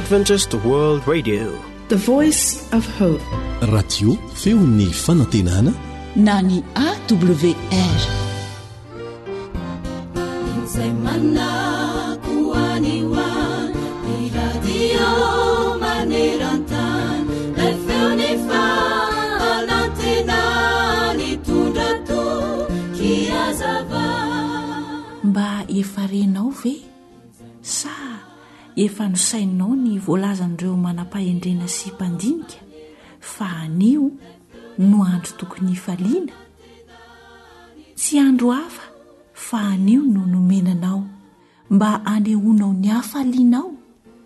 Adventist World Radio, the voice of hope. Radio feon'ny fanantenana na ny AWR. Mba efa renao ve sa efa nosainao ny voalazan'ireo manam-pahendrena sy mpandinika fa anio no andro tokony hifaliana? Tsy andro hafa fa anio no nomenanao mba anehoanao ny hafalianao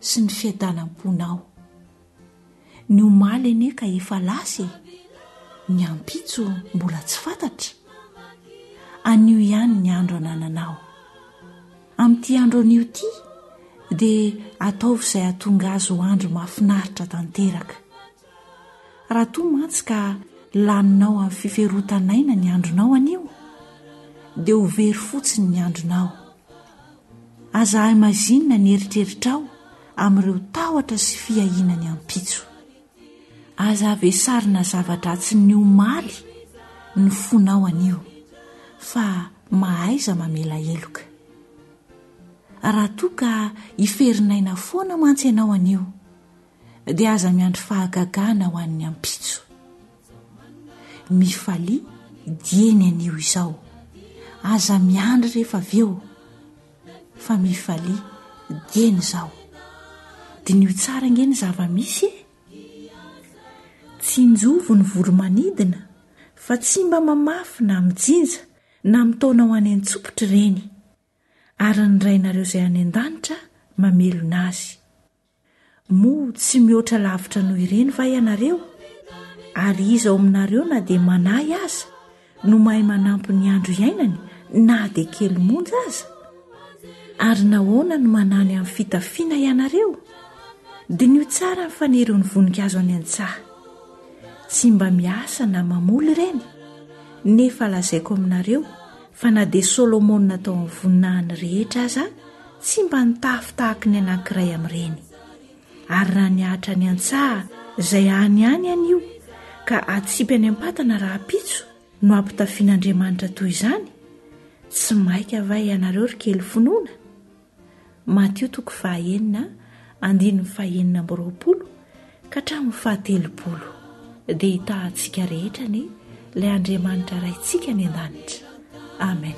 sy ny fiadanam-ponao. Ny omaly anie ka efa lasa, ny ampitso mbola tsy fantatra. Anio ihany ny andro anananao. Amin'ity andro anio ity dia ataovy izay hatonga azy ho andro mahafinaritra tanteraka. Raha toa mantsy ka laninao amin'ny fiferotanaina ny andronao anio, dia ho very fotsiny ny andronao. Aza haimazinina ny eritreritrao amin'ireo tahotra sy fiahiana ny ampitso. Aza avesarina zavatra tsy ny omaly ny fonao anio, fa mahaiza mamela eloka. Raha toa ka hiferinaina foana mantsy ianao anio, dia aza miandry fahagagana ho an'ny ampitso. Mifalia dieny anio izao, aza miandry rehefa aveo, fa mifalia dieny izao. Dinio tsara nge ny zava-misy e. Tsy njovo ny voromanidina, fa tsy mba mamafy na mijinja na mitaona ho any an-tsopitra ireny. Ary ny rainareo izay any an-danitra mamelona azy. Moa tsy mihoatra lavitra noho ireny va ianareo? Ary iza ao aminareo na dia manahy aza no mahay manampy ny andro iainany na dia kely monja aza? Ary nahoana no manany amin'ny fitafiana ianareo? Dinio tsara ny fanereo ny voninkazo any an-tsaha. Tsy mba miasa na mamoly ireny, nefa lazaiko aminareo fa na dia Solomona tao amin'ny voninahiny rehetra aza tsy mba nitafy tahaka ny anankiray amin'ireny. Ary raha niahatra ny an-tsaha izay any anio ka atsipy any am-patana raha ampitso no ampitafian'Andriamanitra toy izany, tsy maika va ianareo ry kely finoana? Mateo 9:9-20 ka hatramin'ny 10 dia hitahantsika rehetra ny ilay Andriamanitra raintsika ny an-danitra. Amen.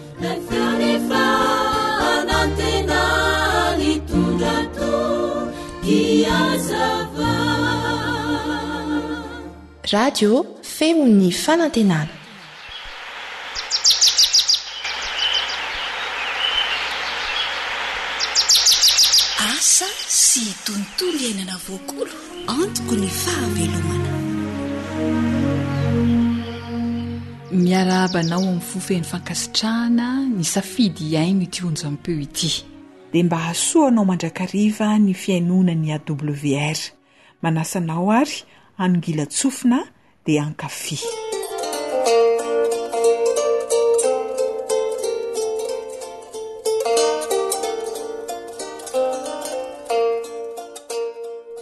Radio feon'ny fanantenana. Asa sy tontolo iainana voakolo antoko ny fahavelomana. Miarabanao amin'ny fofeny fankasitrahana ny safidy iaino ity onjam-peo ity. Dia mba hasoanao mandrakariva ny fiainona ny AWR. Manasanao ary angila tsofina dia ankafi.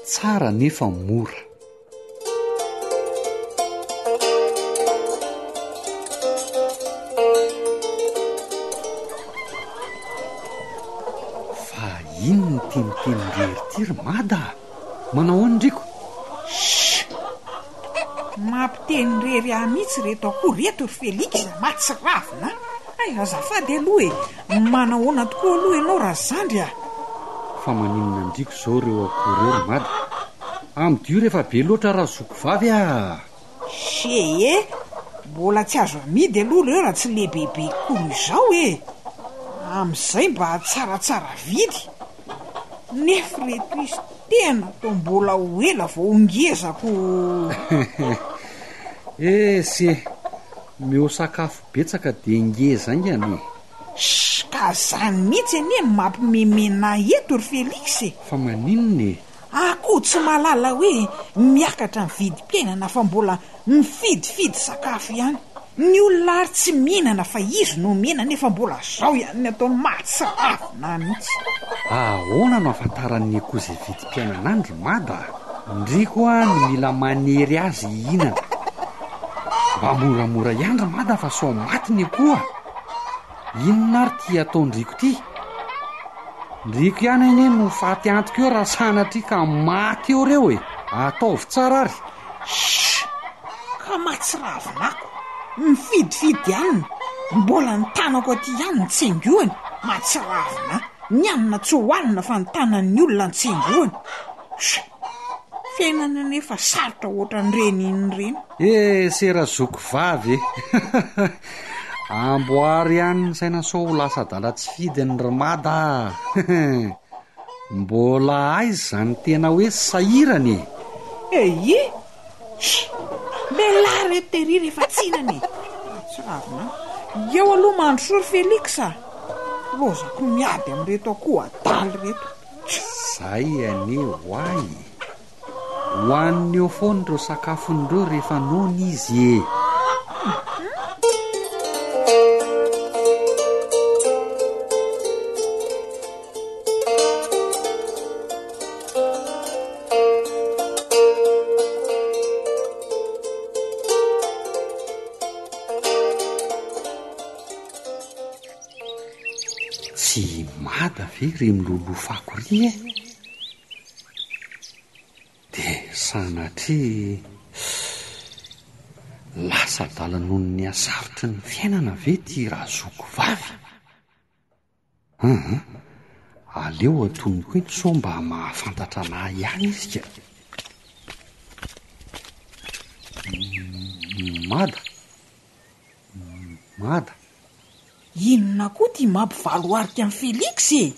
Tsara nefa mora. Inony teniteny ngery mada manao andriko. Mampiteny rery amitsy reto akory reto ry Felix matsiravina. Ay azafady aloha e, manahoana tokoa aloha ianao raha zandry a. Fa maninona andriko zao reo akory ry mada. Amdio rehefa be loatra raha zoko vavy a. Mbola tsy azo amidy aloha reo raha tsy lehibebe koa izao e. Amin'izay mba tsaratsara vidy. Nefa reto izy tena to mbola ho ela vao ngezako. Se meo sakafo betsaka dia ngeza ingany. Ka zany mihitsy anie mampimemena eto ry Felix e. Fa maninona e? Akoho tsy malala hoe miakatra ny vidim-piainana fa mbola mifidifidy sakafo ihany. ny olona ary tsy mihinana fa izy no mihina nefa mbola zao ihany ny ataony mahatsavina mihitsy. Ahoana no afantaran'ny koa izay vidim-piainan'andro mada ndriko a ny mila manery azy ihinana mba moramora ihany ry mada fa sao maty ny koa. Inona ary ty ataondriko ty? Ndriko ihany eny no faty antoko eo raha sanatry ka maty eo reo e. Ataovy tsara ary. Ka mahatsiravinako mifidifidy ihany mbola ny tanako aty ihany ny tsengoany. Mahatsiravina ny anina tsy hohanina fa ny tanan'ny olona ny tsengoany. Fiainana nefa sarotra ohatran'ireny inyreny. Serazoko vavy e. Amboary ihany ny saina sao ho lasa dala tsy fidy ny rymada. Mbola aizy zany tena hoe sahirany e. Belare tery rehefa tsinany. Mahatsiravina eo aloha mandro sory Félix lozako miady amin'reto akoho adaly reto. Zay ane hoay hoaniny eo foana ireo sakafondreo rehefa noana izy e. Tsy mada ve re milolofako ry e? De sanatria lasa dala noho ny asarotry ny fiainana ve ty razoko vavy? Aleo atoniko eny so mba mahafantatra anahy ihany izy ka. Mada Inona koa ty mampivaloarika amin'ny Félix e?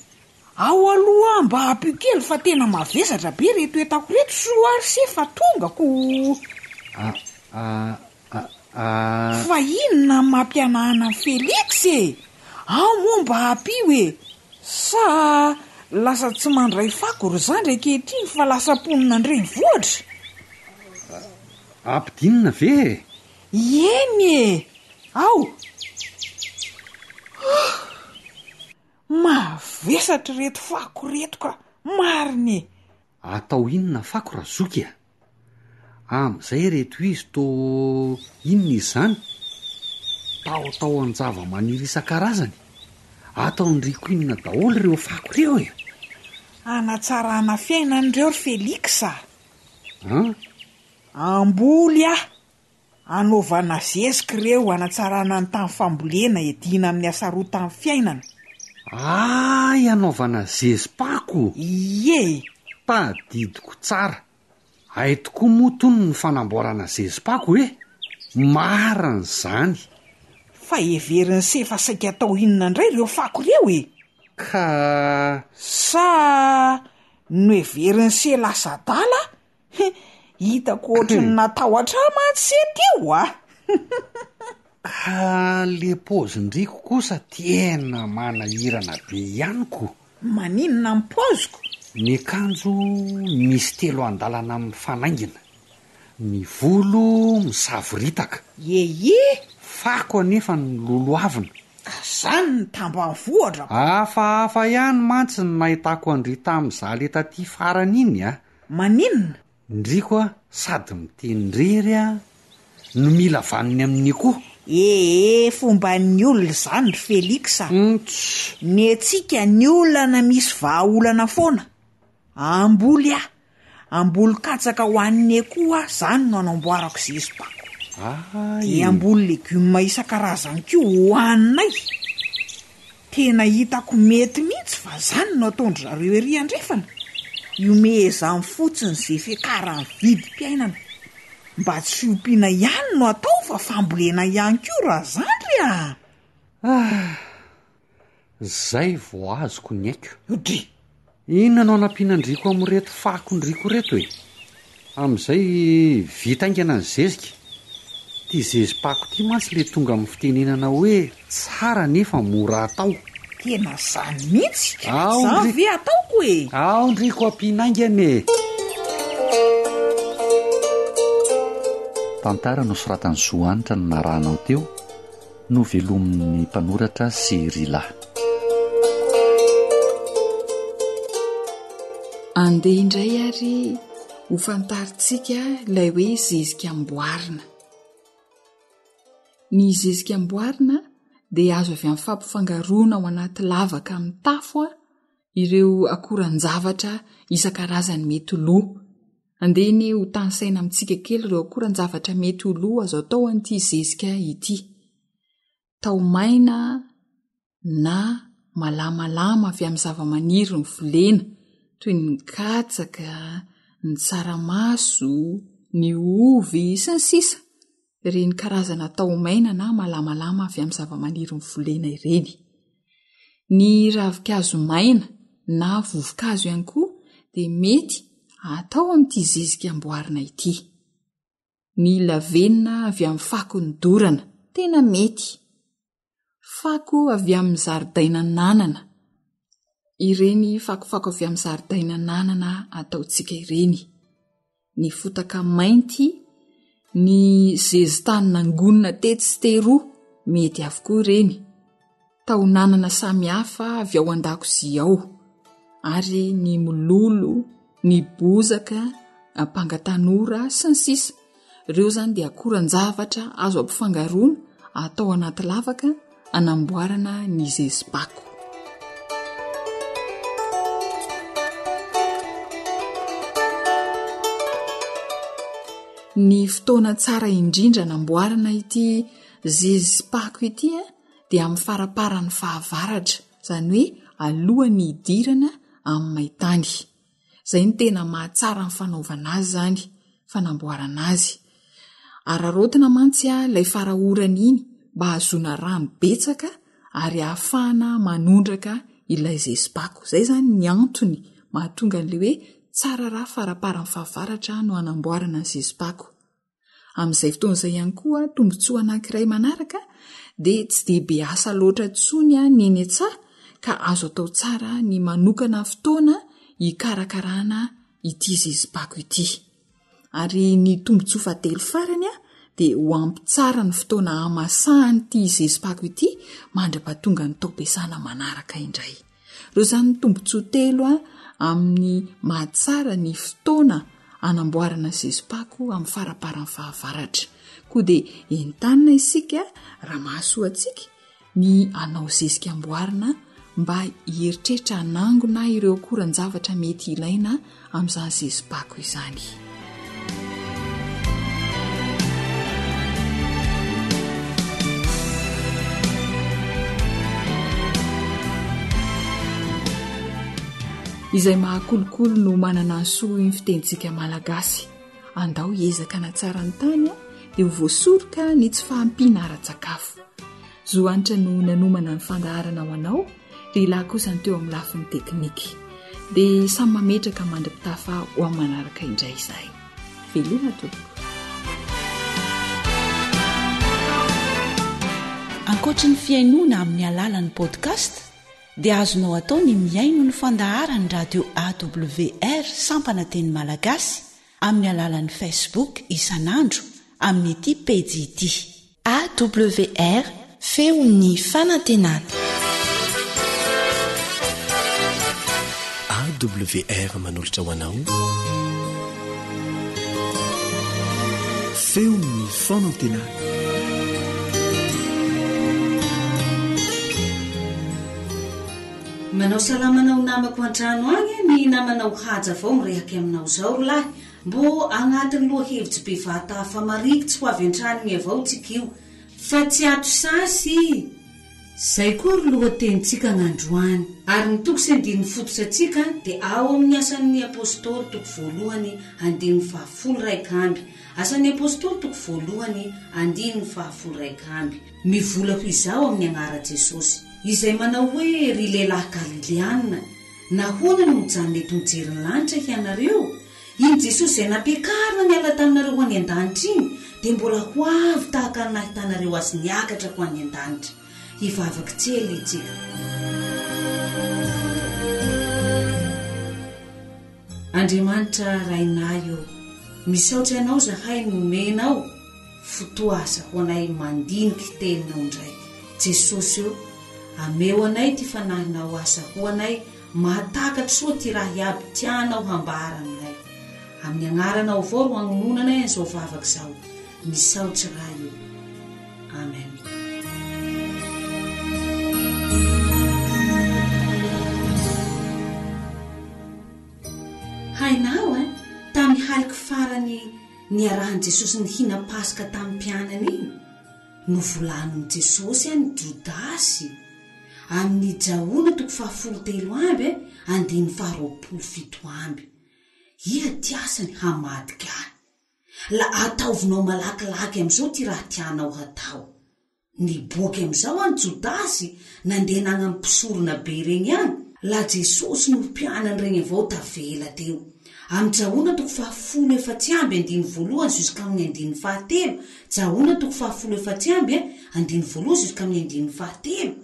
Ao aloha mba hampio kely fa tena mavesatra be reto etako reto soary se fa tongako. Fa inona mampianahana amin'ny Félix e? Ao moa mba hampio e? Sa lasa tsy mandray fako ry zandry ankehitriny fa lasa ponina andreny vohatra? Ampidinina ve? Eny e. Ao mavesatra reto fako reto ka mariny. Atao inona fako razoky a? Am'izay reto izy to inona izany? Tao an-java-maniry isan-karazany. Ataondriko inona daholo ireo fako reo e? Anatsarana fiainan'ireo ry Félix. Amboly anaovana zezika ireo anatsarana ny tamin'ny fambolena edina amin'ny hasarotan'ny fiainana. Anaovana zezim-pako. Ie. Tadidiko tsara. Ay tokoa moa tony ny fanamboarana zezim-pako e? Marina zany. Fa everiny sefa saika atao inona indray ireo fako ireo e? Ka sa no everiny se lasa dala? Hitako ohatrany natahotra matsy teo a. Ka le pozindriko kosa tena manahirana be ihaniko. Maninona ny poziko? Ny akanjo misy telo andalana mifanaingina, ny volo misavoritaka. Fako anefa ny loloavina. Zany ny tamba vohatra. Hafa ihany mantsy ny nahitako andry tamin'izaho le taty farany iny a. Maninona? Ndriko a sady mitendrery a no mila vaniny amin'ny koa. Fomba ny olona zany ry Félix. Ny antsika ny olana misy vahaolana foana. Amboly amboly katsaka ho an'ny koa zany no anamboarako zezim-pako. De amboly legioma isan-karazany koa hoaninay. Tena hitako mety mihitsy fa zany no ataondry zareo ery andrefana. Iomezany fotsiny zay fiakarany vidim-piainana. Mba tsy ompiana ihany no atao fa fambolena ihany koa raha zandry a. Zay vao azoko ny aiko. Inona no anampianandriko amin'reto fakondriko reto e? Amin'izay vita aingana ny zezika. Ty zezim-pako ty mantsy le tonga amin'ny fitenenana hoe tsara nefa mora atao. Tena zany mihitsy. Zany ve ataoko e? Ndriko ampinaingana e. tantara no soratan'ny Zoanitra no narahanao teo no velomin'ny mpanoratra Sirila. Andeha indray ary ho fantaritsika ilay hoe zezika amboarina. Ny zezika amboarina dia azo avy amin'ny fampifangaroana ao anaty lavaka amin'ny tafo ireo akoran-javatra isan-karazany mety ho lo. Andeny ho tanisaina amintsika kely ireo akoran-javatra mety ho lo azo atao an'ity zezika ity. Tao-maina na malamalama avy amin'ny zava-maniry ny volena toy ny katsaka, ny tsaramaso, ny ovy sy ny sisa. Ireny karazana tao-maina na malamalama avy amin'ny zava-maniry ny volena ireny. Ny ravikazo maina na vovokazo ihany koa dia mety atao amin'ity zezika amboarina ity. Ny lavenina avy amin'ny fako ny dorana tena mety. Fako avy amin'ny zaridainan'anana. Ireny fakofako avy amin'ny zaridainan'anana ataotsika ireny. Ny fotaka mainty, ny zezitanynangonina tetsteroa mety avokoa ireny. Taonanana samihafa avy ao an-dakozia ao. Ary ny mololo, ny bozaka, ampangatanora sy ny sisa. Ireo zany dia akoran-javatra azo ampifangaroana atao anaty lavaka anamboarana ny zezipako. Ny fotoana tsara indrindra namboarana ity zezipako ity dia amin'ny faraparan'ny fahavaratra, izany hoe alohan'ny idirana amin'ny maitany. Izay ny tena mahatsara ny fanaovana azy zany, fanamboarana azy. Ararotina mantsy ilay farahorana iny mba hahazoana rano betsaka ary ahafahana manondraka ilay zezipako. Izay zany ny antony mahatonga an'ilay hoe tsara raha faraparan'ny fahavaratra no anamboarana ny zezipako. Amin'izay fotoan'izay ihany koa tombontsoa anankiray manaraka dia tsy dia be asa loatra tsony ny eny an-tsaha ka azo atao tsara ny manokana fotoana hikarakarana ity zezipako ity. Ary ny tombontsoa fahatelo farany dia ho ampy tsara ny fotoana hamasahany ity zezipako ity mandra-pahatonga ny taom-piasana manaraka indray. Ireo zany ny tombontsoa telo amin'ny mahatsara ny fotoana anamboarana zezipako amin'ny faraparan'ny fahavaratra. Koa dia entanina isika raha mahasoa antsika ny anao zezika amboarina mba hieritreritra hanangona ireo akoran-javatra mety ilaina amin'izany zezipako izany. Izay mahakolokolo no manana ny soa ny fitentsika malagasy. Andao hiezaka na tsara ny tany dia ho voasoroka ny tsy fahampiana ara-tsakafo. Zoanitra no nanomana ny fandaharana ho anao, dia ilahy kosa ny teo amin'ny lafin'ny teknika. Dia samy mametraka mandra-pitafa ho amin'ny manaraka indray izahay. Velona tompoko. Ankoatra ny fiainoana amin'ny alalan'ny podcast dia azonao atao ny miaino ny fandaharany radio AWR sampana teny malagasy amin'ny alalan'ny Facebook isanandro amin'ny ity pejy ity AWR feon'ny fanantenana. AWR manolotra ho anao feon'ny fanantenana. Manao salamanao namako an-trano agny, ny namanao haja vao mirehaka aminao zao rolahy. Mbo agnatin'ny lohahevitsy bevata fa marikitsy ho avy an-trano igny avao tsika io. Fa tsy ato sasy. Zay koa ry lohatenintsika gn'androany. Ary ny toko sy andin'ny fototra tsika dia ao amin'ny asan'ny apôstôly toko voalohany andin'ny 11 Asan'ny apôstôly toko voalohany andin'ny 11 Mivola ho izao amin'ny agnara Jesosy. Izay manao hoe ry lehilahy Galileana, nahoana no mijanona eto mijery ny lanitra ianareo? Iny Jesosy izay nampiakarina niala taminareo ho any an-danitra iny dia mbola ho avy tahaka ny nahitanareo azy niakatra ho any an-danitra. Hivavaka tsely itsika. Andriamanitra rainaio, misaotra ianao zahay no omenao fotoa asa ho anay mandiniky teninao ndraiky. Jesosy io ameo anay ty fanahinao asa ho anay mahatakatry soa ty raha iaby tianao hambara aminay. Amin'ny agnaranao avao ro agnomonanay an'izao vavaky izao. Misaotsy raha io. Amen. Hainao tamin'ny haliky farany niarahan'i Jesosy nihina Paska tamin'ny mpianany iny, novolanin'i Jesosy any Jodasy amin'ny jaona 13 andiny 27 ia tiasany hamadika any. La ataovinao malakilaky am'izao ty raha tianao hatao. Niboaky am'izao any Jodasy nandeha nagnampisorona be regny any. La Jesosy no mpianany regny avao tavela teo. Amin'ny jaona 14 jusqu'à amin'ny 17. Jaona 14 jusqu'à amin'ny 17.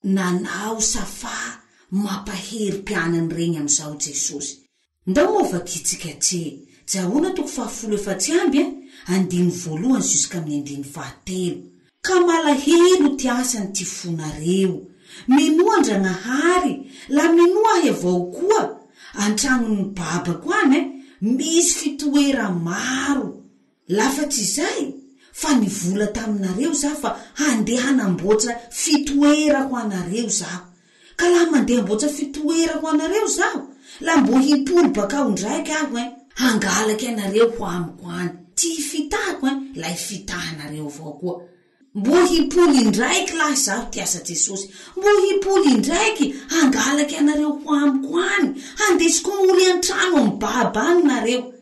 Nanao safa mampahery mpianany regny am'izao Jesosy. Ndao moavakitsika tse. Jaona 14 jusqu'à amin'ny 17. Ka malahelo ty asany ty fonareo. Minoan-Dragnahary, la minoahy avao koa. Antragnony babako any misy fitoera maro. Lafa tsy zay, fa nivola taminareo zaho fa handeha hanamboatra fitoera ho anareo zaho. Ka la mandeha hamboatra fitoera ho anareo zaho, la mbo hipoly bakao ndraiky aho hangalaky anareo ho amiko any. Ty fitahako la ifitahanareo avao koa. Mbo hipoly ndraiky lahy zaho tiasa Jesosy. Mbo hipoly ndraiky hangalaky anareo ho amiko any. Handesiko moly an-trano amin'ny baba any nareo.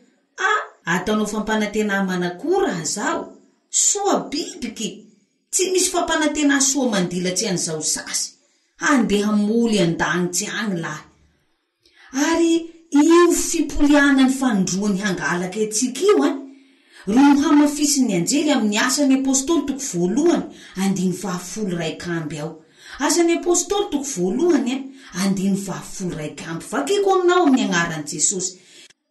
Ataonao fampanantena manakora zao. Soa bibiky. Tsy misy fampanantena soa mandilatsy an'izao sasy. Handeha moly an-danitsy agny lahy. Ary io fipoliana ny fandroany hangalaky atsika io ro hamafisiny anjely amin'ny asan'ny apôstôly 1:12 ao. Asan'ny apôstôly 1:12 vakiko aminao amin'ny agnaran'i Jesosy.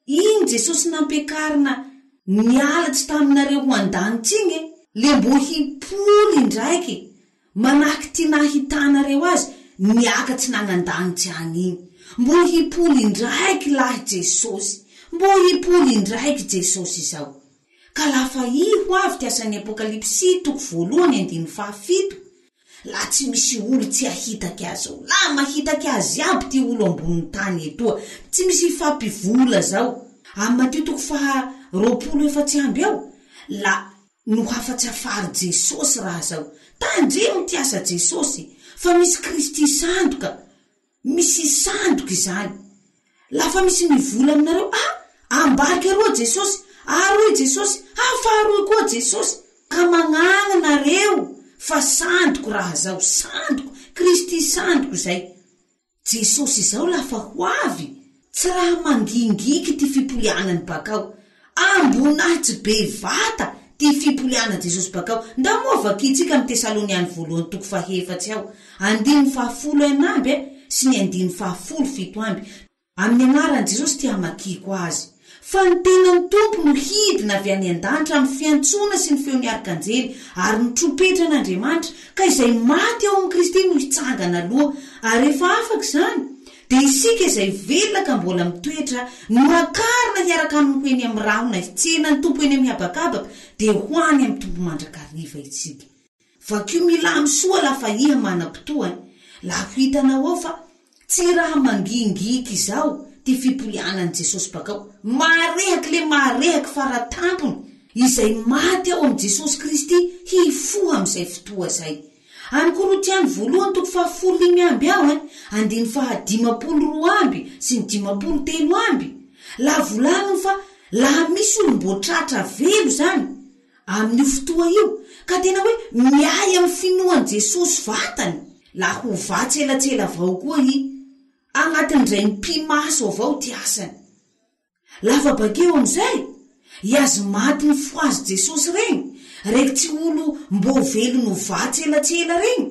Iny Jesosy nampiakarina nialatsy taminareo ho an-danitsy igny, le mbo hipoly ndraiky manahaky ty nahitanareo azy niakatsy nagnandanitsy agny iny. Mbo hipoly ndraiky lahy Jesosy. Mbo hipoly ndraiky Jesosy izao. Ka lafa ho avy ty asan'ny Apokalipsy 1:17, la tsy misy olo tsy ahitaky azy zao. La mahitaky azy aby ty olo ambony tany etoa. Tsy misy fampivola zao. Amin'ny Mateo 20:4 ao, la no hafatsy afary Jesosy raha zao. Tandremo ty asa Jesosy, fa misy Kristy sandoka. Misy sandoky zany. Lafa misy mivola aminareo, ambariky aroa Jesosy, aroy Jesosy, faharoy koa Jesosy. Ka magnagna nareo fa sandoko raha zao, sandoko, Kristy sandoko zay. Jesosy zao lafa ho avy, tsy raha mangingiky ty fipolianany bakao. Ambonahitsy bevata ty fipoliana Jesosy bakao. Nda moa vakitsika amin'ny Tesaloniany 1:7 ao, 9:10 sy ny 9:7. Amin'ny agnaran'i Jesosy ty hamakiko azy. Fa ny tenan'ny tompo no hidina avy any an-danitra amin'ny fiantsona sy ny feon'ny arkanjely ary ny trompetra an'Andriamanitra, ka izay maty ao amin'ny Kristy no hitsangana aloha. Ary rehefa afaky zany, de isika izay velona ka mbola mitoetra no akarina hiaraka amin'ny hoeny amin'ny rahona fitsenan'ny tompo eny amin'ny habakabaka, de hoany amin'ny tompo mandrakariva itsika. Vakio milamy soa lafa iha manam-potoa, la ho hitanao ao fa tsy raha mangingiky zao ty fipolianan'i Jesosy bakao. Marehaky le marehaky faratampony izay maty ao amin'ny Jesosy Kristy hifoha amin'izay fotoa zay. Amin'ny Korotiany 1:15 ao, 15 sy ny 13 la volagniny fa laha misy olo mbo tratra velo zany amin'ny fotoa io, ka tena hoe miay amin'ny finoan'i Jesosy vatany, la ho vatselatsela avao koa agnatin'izay mpimaso avao ty asany. Lafa bakeo am'izay, iazy maty ny fo azy Jesosy regny, reky tsy olo mbo velo no vatselatsela regny.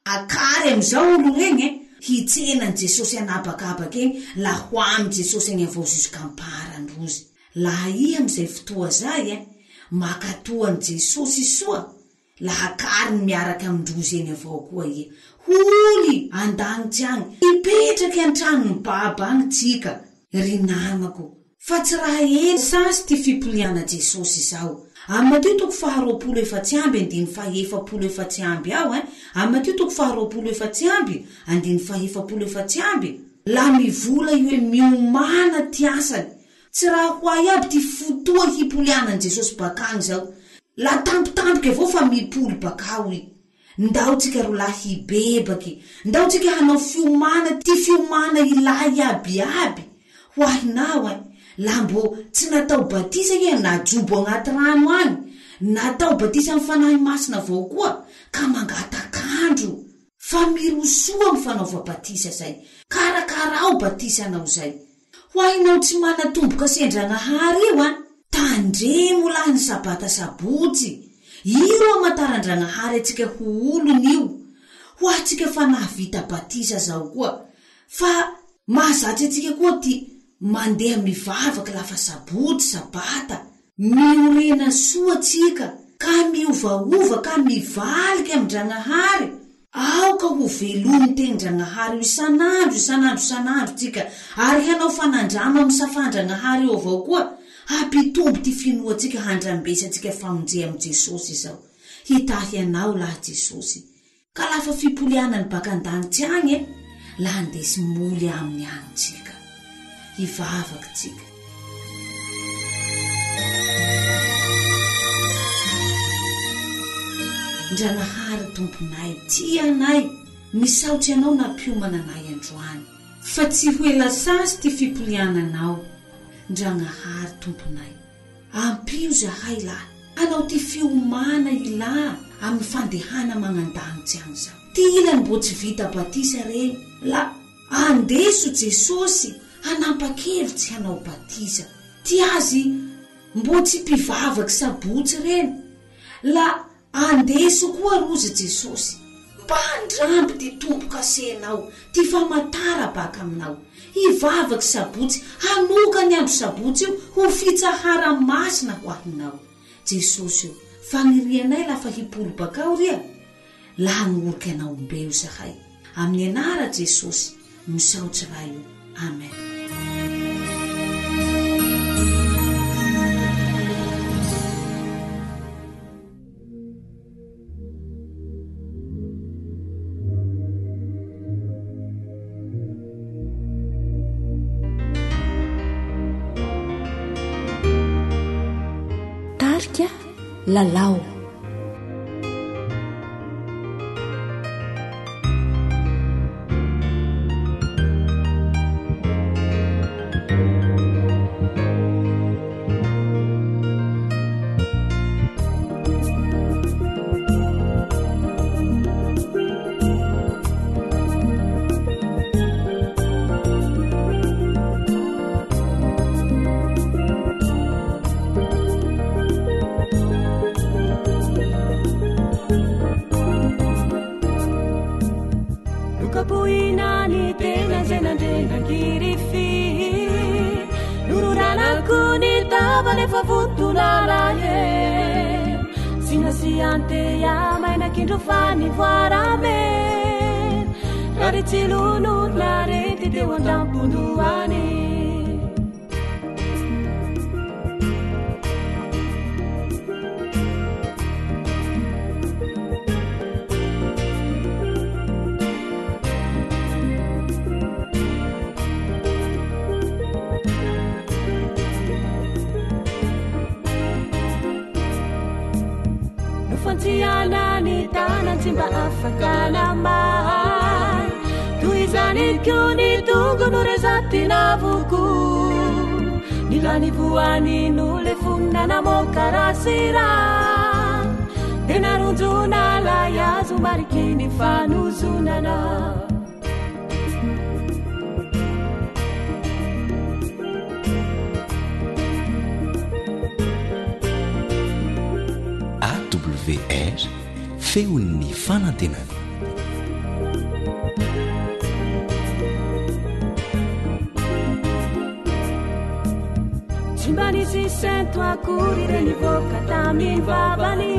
Akary am'izao olo regny hitsenan'i Jesosy anabakabaka egny, la ho amin'ny Jesosy egny avao jusqu'à amparandrozy. Laha iha am'izay fotoa zay, makatoan' Jesosy soa lahakary ny miaraka amindrozy eny avao koa ie. Holy andanitsy agny ipetraky an-trano ny baba agny tsika ry namako, fa tsy raha eny sasy ty fipoliana Jesosy zao. Amin'ny Mateo toko 24:7 aho amin'ny Mateo toko 24:7 la mivola io hoe miomana ty asany. Tsy raha ho ay aby ty fotoa hipolianan Jesosy bakany zao. La tampotampoky avao fa mipoly bakao i. Ndao tsika ro la hibebaky, ndao tsika hanao fiomana, ty fiomana ilay iabiaby. Ho ahinao la mbo tsy natao batisa iha najobo agnaty rano agny, natao batisa amin'ny fanahy masina avao koa ka mangatakandro. Fa mirosoa amin'ny fanaova batisa zay, karakarao batisa anao zay. Ho ahinao tsy manatomboka sen-Dragnahary io tandremo lahy ny sabata sabotsy. Io amataran-Dragnahary atsika ho olony io, ho atsika fa nahavita batisa zao koa. Fa mahazatsy atsika koa ty mandeha mivavaky lafa sabotsy sabata, miorena soa tsika, ka miovaova ka mivaliky amin-Dragnahary. Aoka ho velominy teny Dragnahary isanandro tsika, ary hanao fanandrama amin'ny safandragnahary eo avao koa, hampitombo ty finoatsika handrambesatsika famonjea amin'ny Jesosy zao. Hitahy anao laha Jesosy, ka lafa fipolianany baka an-danitsy agny la andesy moly amin'ny agny tsika, hivavaky tsika. Ndragnahary tomponay, tianay, misaotsy anao nampiomana anay androany, fa tsy hoela sasy ty fipoliananao. Ndragnahary tomponay, ampio zahay lahy, anao ty fiomana ilà amin'ny fandehana magnandanitsy agny zao. Ty ilany mbo tsy vita batisa reny, la andeso Jesosy hanapa-kevitsy hanao batisa. Ty azy mbo tsy mpivavaky sabotsy reny, la andeso koa rozy Jesosy mba handramby ty tombo-kasenao, ty famantara baka aminao. Hivavaky sabotsy, hanoka ny andro sabotsy io ho fitsahara masina ho ahinao. Jesosy io, fagnirianay lafa hipolo bakao ria, la hagnoriky anao mbeo zahay. Amin'ny anara Jesosy, misaotsy raha io. Amen. Lalao. Fantianani tanan timba afakana mai tuizani kyuni tungu nurezati navuku nilani vuani nule funna na mokarasira denarunjuna la yazu marikini fanuzunana AWR feon'ny fanantenana. Tsy mba nisy sento akory reny voaka tamin'ny vavany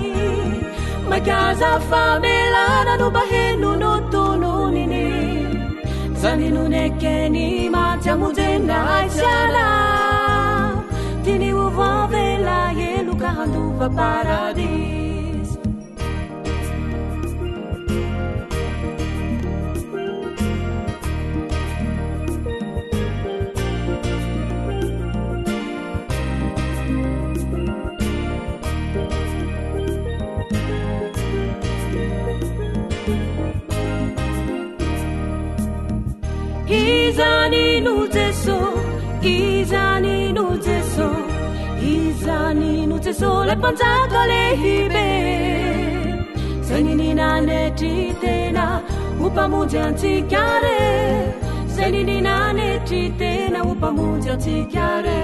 makaza famelana no mba heno no tononiny zany nonekeny matyamonjena aisiana tiny ovavela elo ka handova paradis Izaninu Jesu, Izaninu Jesu, Izaninu Jesu, le panzato lehibe. Senini nane tritena, upamunja antikare. Senini nane tritena, upamunja antikare.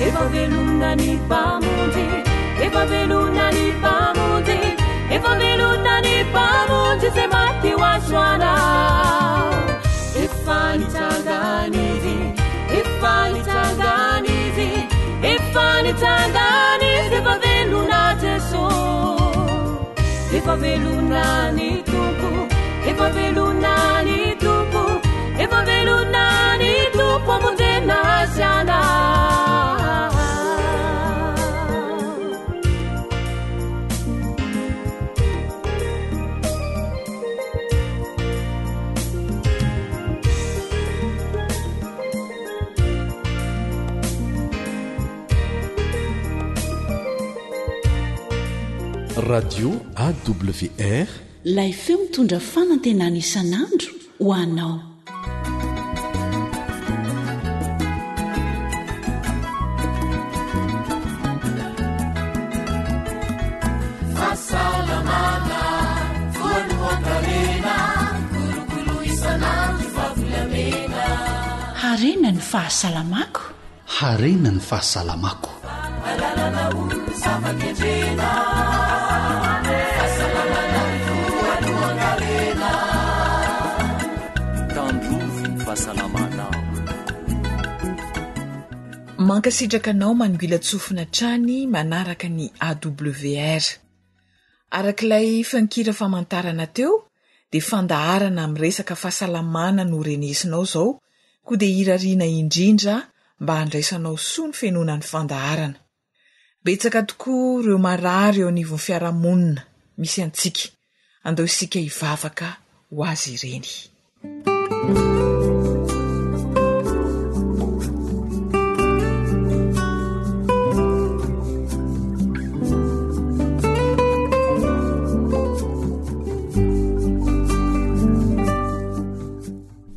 Eva veluna ni pamunti, Eva veluna ni pamunti, Eva veluna ni pamunti se mati waswana. Ifani tanganizi, Ifani tanganizi, Ifani tanganizi, Eva veluna teso, Eva veluna ni tupu, Eva veluna ni tupu, Eva veluna ni tupu mundena asiana. Radio AWR lay feo mitondra fanantenana isan'andro ho anao. Fahasalamana voalohan-karena kolokolo isan'andro favolamena. Harena ny fahasalamako. Harena ny fahasalamako. Alalana olona zava-ketrena. Fahasalamana voalohan-karena. Tandrovo ny fahasalamanao. Mankasitraka anao mangoila tsofina trany manaraka ny AWR. Arak'ilay fankira famantarana teo dia fandaharana amin'ny resaka fahasalamana no renesinao zao, koa dia irariana indrindra mba handraisanao soa ny fenonan'ny fandaharana. Betsaka tokoa ireo marary eo anivon'ny fiarahamonina misy antsika, andao isika hivavaka ho azy ireny.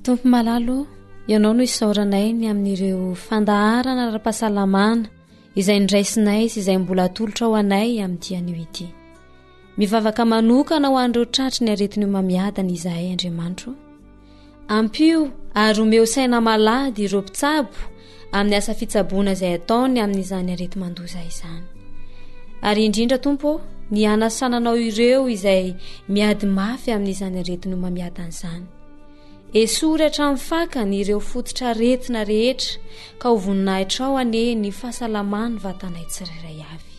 Tompo malalo, ianao no isaoranay ny amin'ireo fandaharana ara-pahasalamana izay ndraisinay sy izay mbola atolotra ho anay amin'ity anio ity. Mivavaka manokana ho an'ireo tratry ny aretiny mamiadana izahay Andriamanitro. Ampio ary omeo saina malady ireo mpitsabo amin'ny asa fitsaboana izay ataony amin'izany arety mandoza izany. Ary indrindra Tompo, ny anasananao ireo izay miady mafy amin'izany aretiny mamiadana izany. Esoratra amin'ny fakany ireo fototra aretina rehetra ka ho voninahitra ao ane ny fahasalamany vatanay tsirairay avy.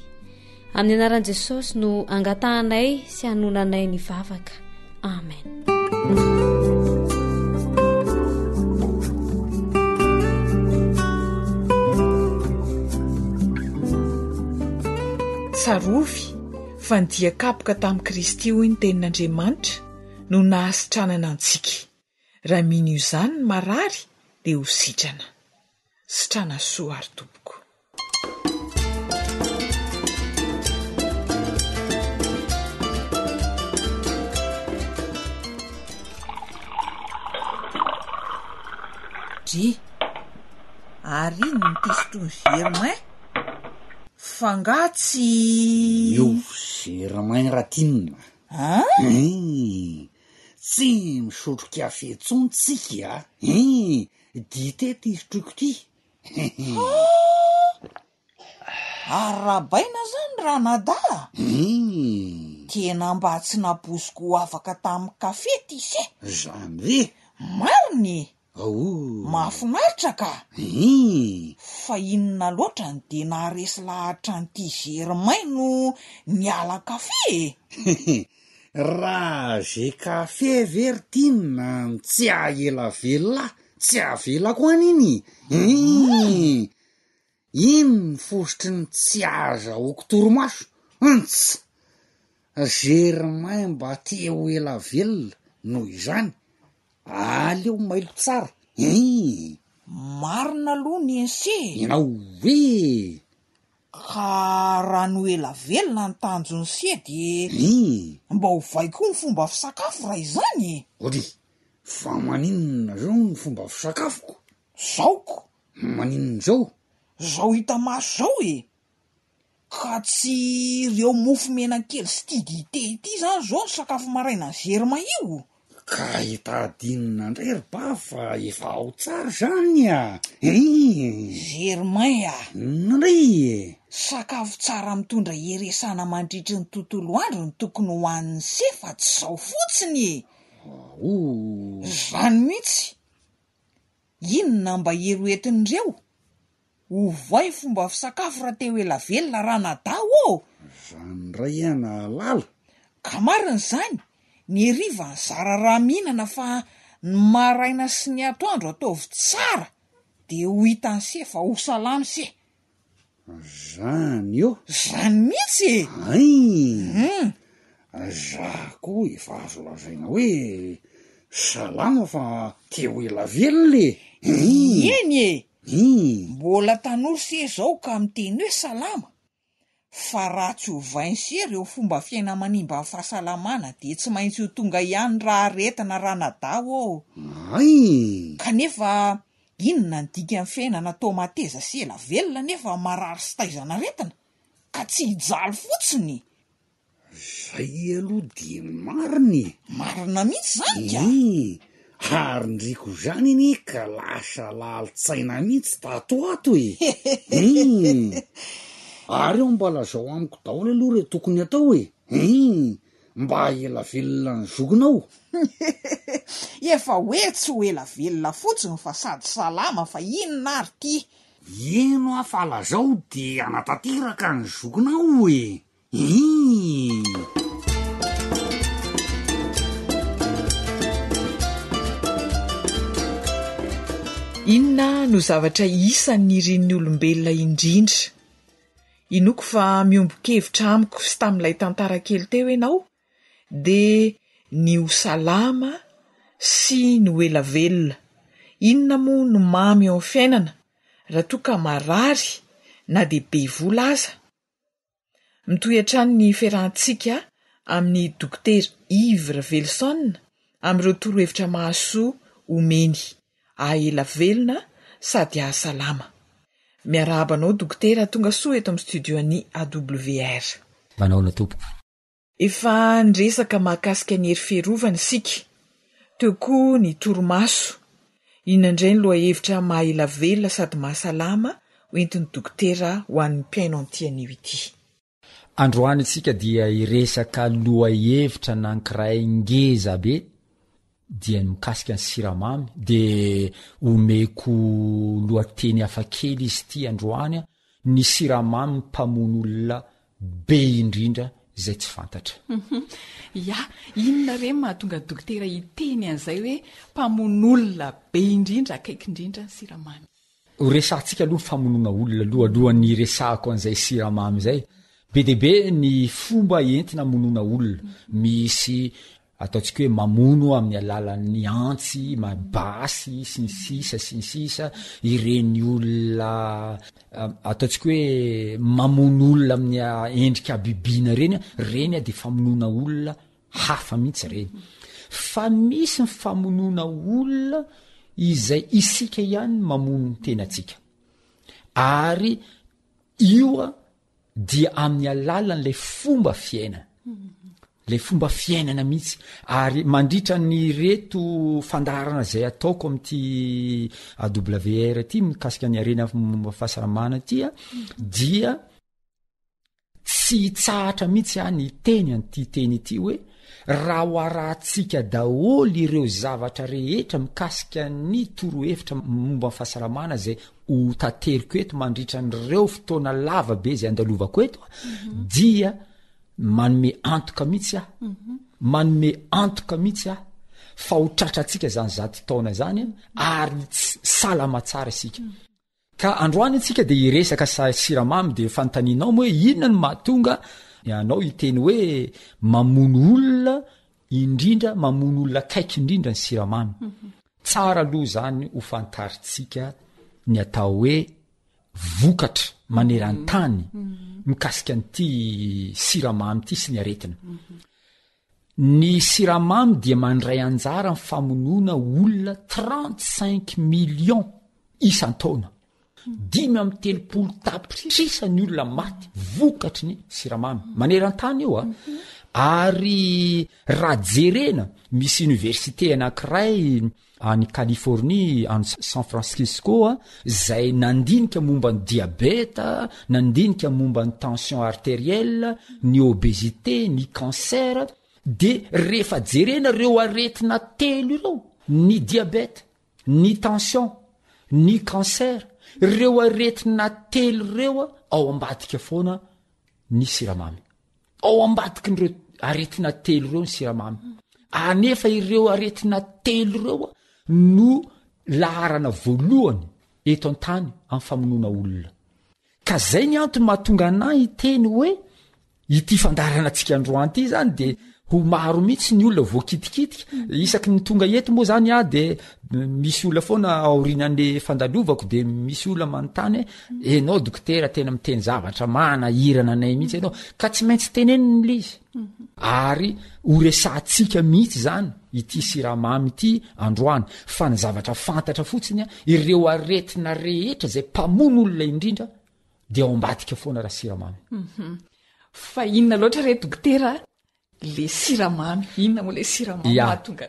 Amin'ny anaran'i Jesosy no angatahanay sy hanonanay ny vavaka. Amen. Tsarovy fa ny diakapoka tamin'i Kristy hoy ny tenin'Andriamanitra no nahasitranana antsika. Raha mino izany ny marary dia ho sitrana. Sitrana soa ary tompoko. mariny ny tesitony Germain fangatsy io Germain Ratinina tsy misotro kafe tsony tsika dite ty isotroko ty arabaina zany ranada tena mba tsy naposiko afaka tamin'ny kafe ty se zany ve mariny mahafinaritra ka fa inona loatra ny de naharesy lahatra nyty Germain no niala kafe raha ze kafe Vertina tsy ahela velona tsy avelako aniny iny fositry ny tsy azahoako toromaso ts Germain mba te ho ela velona noho izany aleo mailo tsara marina aloha ny ense inao hoe ka raha no ela velona ny tanjony se de mba ho vai koa ny fomba fisakafo raha izany ody fa maninona zao ny fomba fisakafoko zaoko maninona zao zao hita maso zao ka tsy ireo mofo mena kely sy ty dite ity zany zao ny sakafo maraina ny Germain io ka hitadinina ndray ry ba fa efa ao tsara zany Germain ndray sakafo tsara mitondra heresana mandritry ny tontolo andro ny tokony ho an'ny se fa tsy zao fotsiny zany mihitsy inona mba heroetin'ireo ovay fomba fisakafo raha teo ela velona ranadao zany ray ana lala ka marina zany ny heriva ny zara raha mihinana fa ny maraina sy ny atoandro ataovy tsara de ho hitan'ny se fa ho salamy se zany io zany mihitsy za koa efa azo lazaina hoe salama fa te ho ela velona eny mbola tanoro se zao ka miteny hoe salama fa raha tsy hovainy se reo fomba fiaina manimba amin'ny fahasalamana de tsy maintsy ho tonga ihany raha retina ranadao kanefa inona ny dika amin'ny fiainana tomateza sy ela velona nefa marary sy taizana retina ka tsy hijaly fotsiny zay aloha de marina mihitsy zany ka ary ndriko zany iny ka lasa lalitsaina mihitsy tatoato ary eo mba lazao amiko daholo aloha re tokony atao mba ela velona ny zokinao efa hoe tsy ho ela velona fotsiny fa sady salama fa inona ary ty eno afalazao de anatateraka ny zokinao inona no zavatra isan'ny irin'ny olombelona indrindra inoko fa miombon-kevitra amiko sy tamin'ilay tantara kely teo ianao de ny ho salama sy ny ho ela velona inona moa no mamy ao fiainana raha toa ka marary na de be vola aza mitoy hatrany ny fiarahantsika amin'ny dokotera Ivre Velson amin'ireo torohevitra mahasoa omeny ahela velona sady ahasalama miarahabanao dokotera tonga soa eto amin'ny studio any AWR manaona tompoko efa niresaka mahakasika ny hery fiarovana isika teo koa ny torimaso inandray ny loha hevitra mahela velona sady mahasalama hoentin'ny dokotera ho an'ny mpiaino an'ity ity androany tsika dia iresaka loha hevitra nankiray ngeza be dia mikasika ny siramamy de omeko lohateny hafakely izy ty androany ny siramamy mpamono olona be indrindra zay tsy fantatra ya inona re mahatonga dokotera iteny an'izay hoe mpamono olona be indrindra akaiky indrindra ny siramamy resantsika aloha famonona olona alohan'ny resako an'izay siramamy zay be debe ny fomba entina monona olona misy ataontsika hoe mamono amin'ny alalan'ny antsy mabasy sy ny sisa ireny olona ataontsika hoe mamono olona amin'ny endrika bibina reny de famonona olona hafa mihitsy reny fa misy ny famonona olona izay isika ihany mamono ny tenatsika ary ioa dia amin'ny alalan'lay fomba fiainana le fomba fiainana mihitsy ary mandritra ny reto fandarana zay ataoko am'ty AWR ty mikasika ny arena momba fahasalamana tya dia tsy tsahatra mihitsy any teny an'ty teny ity hoe raha hoarahantsika daholy ireo zavatra rehetra mikasika ny torohevitra momba fahasalamana zay ho tanteriko eto mandritra nyreo fotoana lava be zay andalovako eto dia manome antoka mihitsy manome antoka mihitsy fa ho tratratsika zany zato taona zany ary salama tsara isika ka androany antsika de iresaka siramamy de fanontanianao hoe inona no mahatonga anao iteny hoe mamono olona indrindra mamono olona kaiky indrindra ny siramamy tsara aloha zany ho fantaritsika ny atao hoe vokatra maneran-tany mikasika an'ity siramamy ty sy ny aretina ny siramamy dia mandray anjara ny famonoana olona 35 millions isan-taona 5 tapitrisa ny olona maty vokatry ny siramamy maneran-tany io ary raha jerena misy université anankiray any Californie any San Francisco zay nandinika momba ny diabeta nandinika momba ny tension artérielle ny obésité ny cancer de rehefa jerena reo aretina telo ireo ny diabeta ny tension ny cancer reo aretina telo reo ao ambadika foana ny siramamy ao ambadika nyreo aretina telo reo ny siramamy anefa ireo aretina telo reo no laharana voalohany eto an-tany amin'ny famonoana olona ka zay ny antony mahatonga anahy iteny hoe ity fandarana antsika androany ity zany de ho maro mihitsy ny olona voakitikitika isaky ny tonga eto moa zany de misy olona foana aorinan'le fandalovako de misy olona manontany enao dokotera tena miteny zavatra manahirana anay mihitsy ianao ka tsy maintsy teneniny lizy ary ho resantsika mihitsy zany ity siramamy ity androany fa ny zavatra fantatra fotsiny ireo aretina rehetra zay mpamono olona indrindra de ao ambadika foana raha siramamy fa inona loatra re dokotera le siramamy inona moa le siramamy mahatonga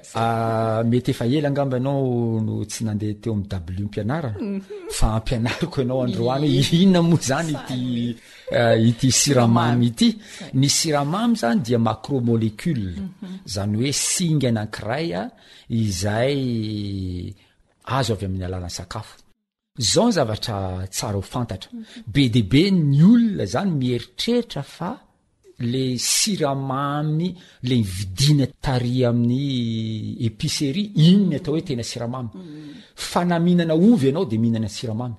mety efa ela angamba ianao no tsy nandeha teo amin'ny W mpianarana fa ampianariko ianao androany inona moa zany ity siramamy ity ny siramamy zany dia macromolécule zany hoe singa anankiray izay azo avy amin'ny alalan'ny sakafo zao ny zavatra tsara ho fantatra be de be ny olona zany mieritreritra fa le siramamy le vidina tary amin'ny épicerie inony atao hoe tena siramamy fa na mihinana ovy ianao de mihinana siramamy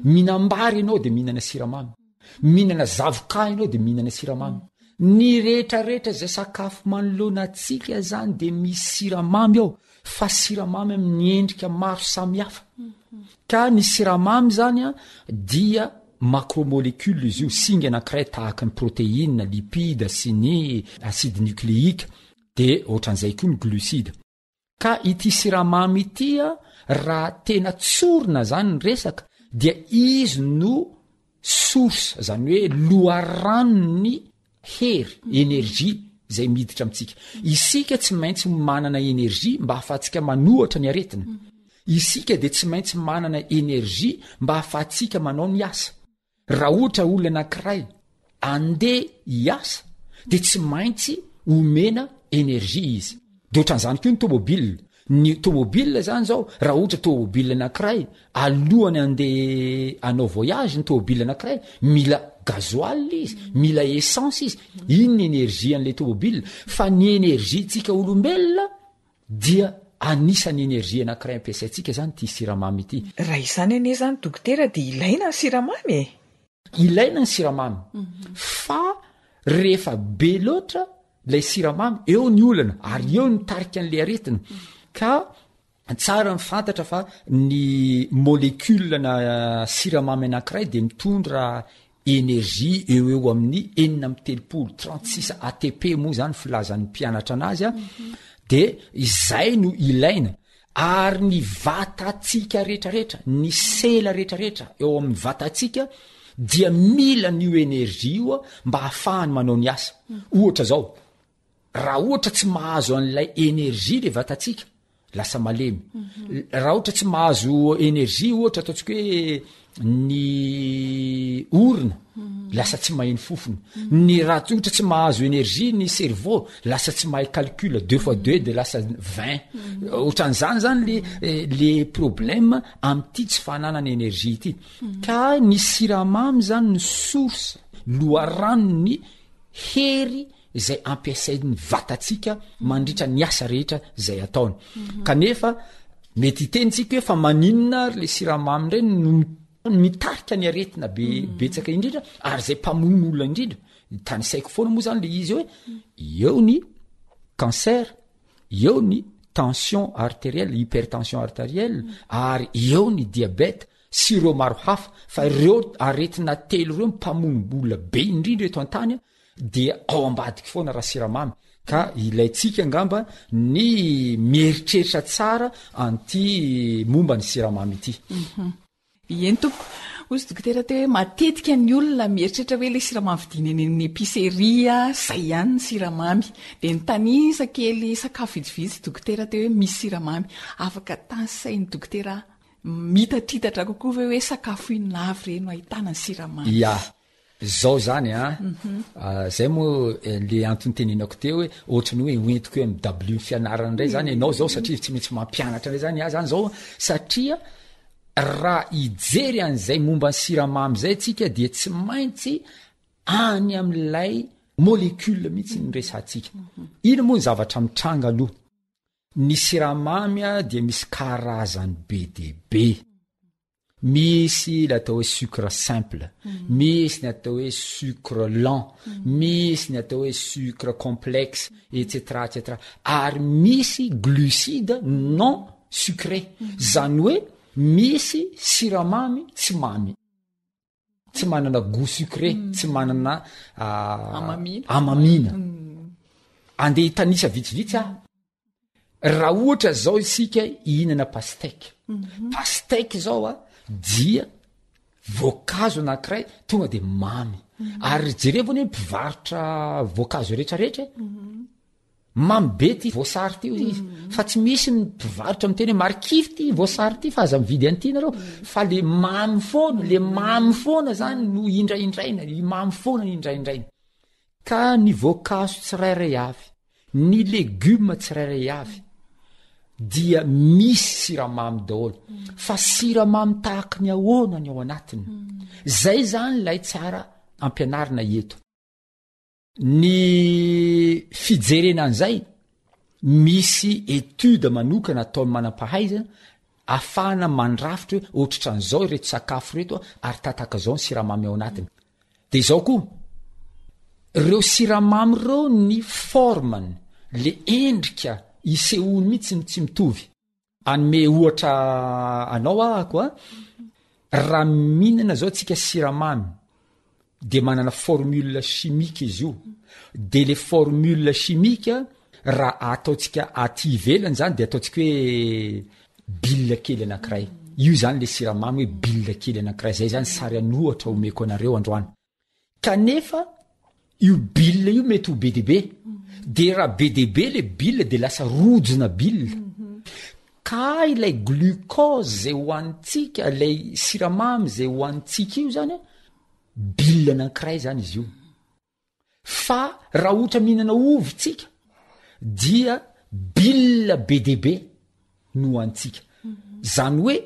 mihinam-bary ianao de mihinana siramamy mihinana zavoka ianao de mihinana siramamy ny rehetrarehetra zay sakafo manoloana atsika zany de misy siramamy ao fa siramamy amin'ny endrika maro samihafa ka ny siramamy zany dia macromolécule izy io singa anankiray tahaka ny protéine lipide sy ny acide nucléique de ohatran'izay koa ny glucide ka ity siramamy ity raha tena tsorina zany ny resaka dia izy no source zany hoe loharanony hery énergie zay miditra amitsika isika tsy maintsy manana énergie mba hahafahantsika manohatra ny aretina isika de tsy maintsy manana énergie mba hahafahantsika manao ny asa raha ohatra olona anankiray andeha hiasa de tsy maintsy omena énergie izy de ohatran'izany koa ny tomobile zany zao raha ohatra tomobile anankiray alohany andeha anao voyage ny tomobile anankiray mila gazoil izy mila essence izy iny ny énergie an'le tomobile fa ny énergie tsika olombelona dia anisany énergie anankiray ampiasaitsika zany ty siramamy ity raha izany ane zany dokotera de ilaina ny siramamy ilaina ny siramamy fa rehefa be loatra lay siramamy eo ny olana ary eo ny tarika an'le aretina ka tsara mifantatra fa ny molécule na siramamy anankiray de mitondra énergie eo amin'ny 36 ATP moa zany filazan'ny mpianatra anazy de izay no ilaina ary ny vatatsika rehetrarehetra ny sela rehetrarehetra eo amin'ny vatatsika dia mila n'io enerzia io a mba hahafahany manao ny asa ohatra zao raha ohatra tsy mahazo an'ilay enerzia le vatatsika lasa malemy raha ohatra tsy mahazo enerzia ohatra ataontsika hoe ny orina lasa tsy maheny fofony ny raha ohatra tsy mahazo enerzia ny cerveau lasa tsy mahay calcul 2x2 de lasa 20 ohatran'izany zany le problème am'ty tsy fananany enerzia ity ka ny siramamy zany ny source loharanony hery zay ampiasain'ny vatatsika mandritra ny asa rehetra zay ataony kanefa mety hitenitsika hoe fa maninona le siramamy reny no mitarika ny aretina betsaka indrindra ary zay mpamon'olona indrindra tany saiko foana moa zany le izy hoe eo ny cancer eo ny tension artérielle hypertension artérielle ary eo ny diabète sy ireo maro hafa fa ireo aretina telo ireo mpamonombola be indrindra eto an-tany dia ao ambadiky foana raha siramamy ka ilayntsika angamba ny mieritreritra tsara anty momba ny siramamy ity eny tompo ozy dokotera te hoe matetika ny olona mieritrretra hoe le siramamy vidiny eny épiceria zay ihany ny siramamy de ny tanisa kely sakafo vitsivitsy dokotera te hoe misy siramamy afaka tansainy dokotera mitatritatra kokoa ve hoe sakafo inona avy reny no ahitana ny siramamy ya zao zany zay moa le antony tenenako teo hoe ohatrany hoe oentiko hoe mw fianarana ndray zany ianao zao satria tsy maintsy mampianatra ndray zany zany zao satria raha ijery an'izay momba ny siramamy zay tsika dia tsy maintsy any am'lay molecule mihitsy nyresantsika ino moa ny zavatra mitranga aloha ny siramamya dia misy karazany be de be misy ny atao hoe sucre simple misy ny atao hoe sucre lent misy ny atao hoe sucre complexe etc etc ary misy glucide non sucré zany hoe misy siramamy tsy mamy tsy manana goût sucré tsy manana amamina andeha hitanisa vitsivitsy raha ohatra zao isika ihinana pastèque pastèque zao dia voankazo anankiray tonga de mamy ary jerevony hoe mpivarotra voankazo rehetrarehetra mamy be ty voasary ty izy fa tsy misy mpivarotra miteny hoe marikivy ty voasary ty fa aza mividy an'ity nareo fa le mamy foana zany no indraindraina mamy foana ny indraindraina ka ny voankazo tsirairay avy ny legioma tsirairay avy dia misy siramamy daholo fa siramamy tahaka ny ahoana ny ao anatiny zay zany lay tsara ampianarina eto ny fijerenan'izay misy etude manokana ataony manam-pahaizana afahana mandrafitra hoe ohatratra an'izao ireto sakafo reto ary tataka zao ny siramamy ao anatiny de zao koa reo siramamy reo ny formany le endrika isehoany mihitsy tsy mitovy anome ohatra anao ahako raha mihinana zao tsika siramamy de manana formule chimique izy io de le formule chimique raha ataotsika aty ivelany zany de ataotsika hoe bille kely anankiray io zany le siramamy hoe bille kely anankiray zay zany sary anohatra omeko anareo androany kanefa io bille io mety ho be de be de raha be de be le bille de lasa rojona bille ka ilay glucose zay hoantsika ilay siramamy zay hoantsika io zany bille anankiray zany izy io fa raha ohatra mihinana ovy tsika dia bille be de be no hoantsika zany hoe